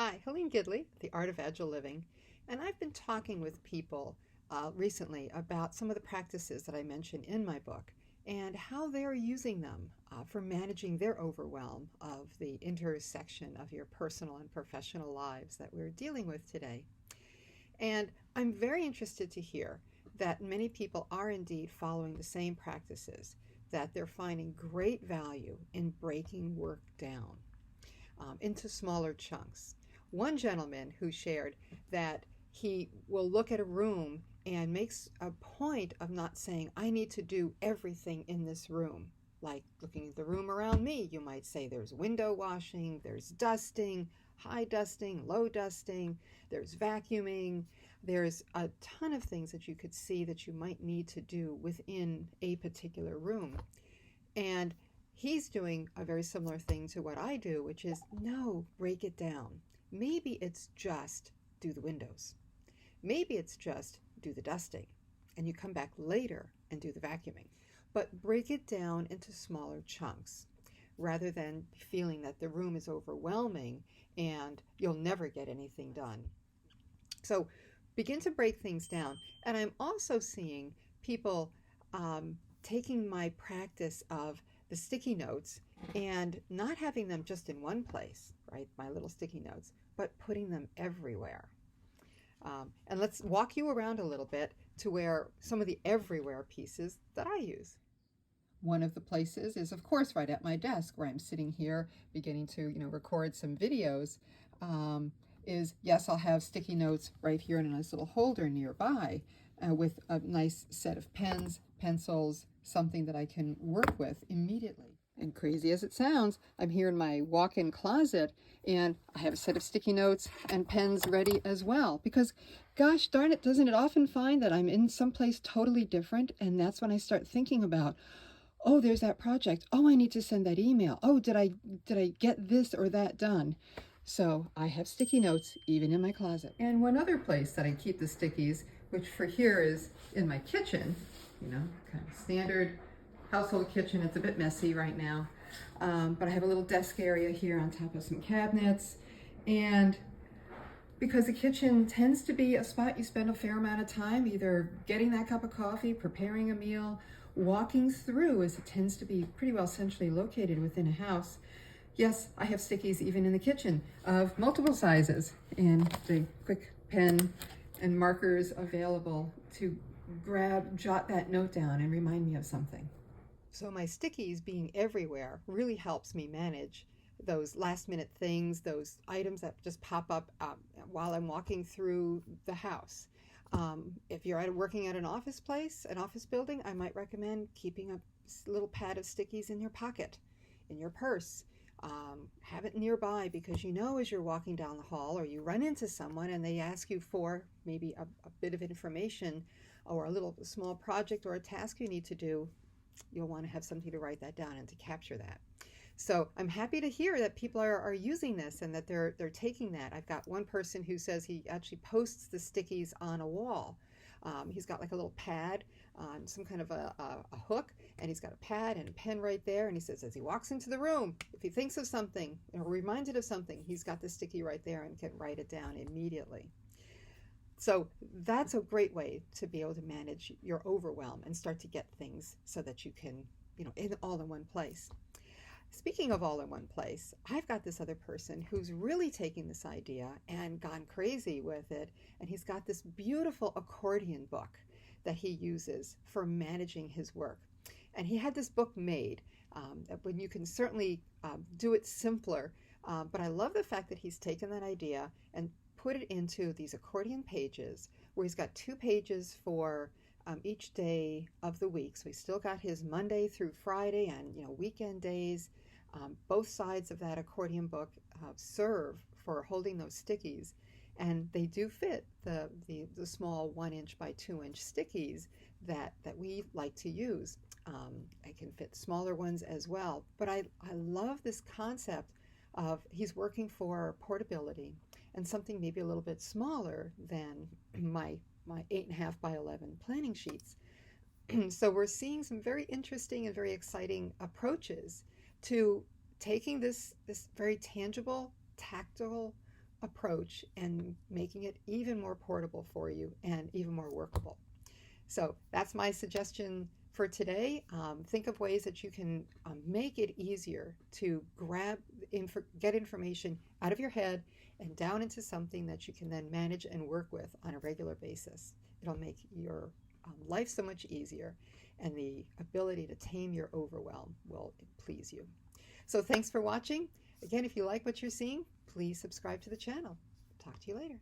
Hi, Helene Gidley, The Art of Agile Living, and I've been talking with people recently about some of the practices that I mention in my book and how they're using them for managing their overwhelm of the intersection of your personal and professional lives that we're dealing with today. And I'm very interested to hear that many people are indeed following the same practices, that they're finding great value in breaking work down into smaller chunks. One gentleman who shared that he will look at a room and makes a point of not saying, I need to do everything in this room. Like looking at the room around me, you might say there's window washing, there's dusting, high dusting, low dusting, there's vacuuming, there's a ton of things that you could see that you might need to do within a particular room. And he's doing a very similar thing to what I do, which is no, break it down. Maybe it's just do the windows. Maybe it's just do the dusting. And you come back later and do the vacuuming. But break it down into smaller chunks rather than feeling that the room is overwhelming and you'll never get anything done. So begin to break things down. And I'm also seeing people taking my practice of the sticky notes and not having them just in one place, right? My little sticky notes, but putting them everywhere. And let's walk you around a little bit to where some of the everywhere pieces that I use. One of the places is, of course, right at my desk where I'm sitting here beginning to, record some videos. Is yes, I'll have sticky notes right here in a nice little holder nearby with a nice set of pens, pencils, something that I can work with immediately. And crazy as it sounds, I'm here in my walk-in closet and I have a set of sticky notes and pens ready as well. Because gosh darn it, doesn't it often find that I'm in someplace totally different? And that's when I start thinking about, oh, there's that project. Oh, I need to send that email. Oh, did I get this or that done? So I have sticky notes even in my closet. And one other place that I keep the stickies, which for here is in my kitchen, kind of standard household kitchen. It's a bit messy right now, but I have a little desk area here on top of some cabinets. And because the kitchen tends to be a spot you spend a fair amount of time either getting that cup of coffee, preparing a meal, walking through, as it tends to be pretty well centrally located within a house. Yes, I have stickies even in the kitchen of multiple sizes and the quick pen and markers available to jot that note down and remind me of something. So my stickies being everywhere really helps me manage those last minute things, those items that just pop up while I'm walking through the house. If you're working at an office place, an office building, I might recommend keeping a little pad of stickies in your pocket, in your purse. Have it nearby because as you're walking down the hall or you run into someone and they ask you for maybe a bit of information or a little small project or a task you need to do, you'll want to have something to write that down and to capture that. So I'm happy to hear that people are using this and that they're taking that. I've got one person who says he actually posts the stickies on a wall. He's got like a little pad on some kind of a hook, and he's got a pad and a pen right there, and he says as he walks into the room, if he thinks of something or reminded of something, he's got the sticky right there and can write it down immediately. So that's a great way to be able to manage your overwhelm and start to get things so that you can, all in one place. Speaking of all in one place, I've got this other person who's really taken this idea and gone crazy with it, and he's got this beautiful accordion book that he uses for managing his work. And he had this book made when you can certainly do it simpler, but I love the fact that he's taken that idea and put it into these accordion pages where he's got 2 pages for each day of the week. So he's still got his Monday through Friday and weekend days. Both sides of that accordion book serve for holding those stickies, and they do fit the small 1-inch by 2-inch stickies that we like to use. I can fit smaller ones as well, but I love this concept of he's working for portability and something maybe a little bit smaller than my 8.5 by 11 planning sheets. So we're seeing some very interesting and very exciting approaches to taking this very tangible, tactile approach and making it even more portable for you and even more workable. So that's my suggestion for today. Think of ways that you can make it easier to get information out of your head and down into something that you can then manage and work with on a regular basis. It'll make your life so much easier, and the ability to tame your overwhelm will please you. So thanks for watching. Again, if you like what you're seeing, please subscribe to the channel. Talk to you later.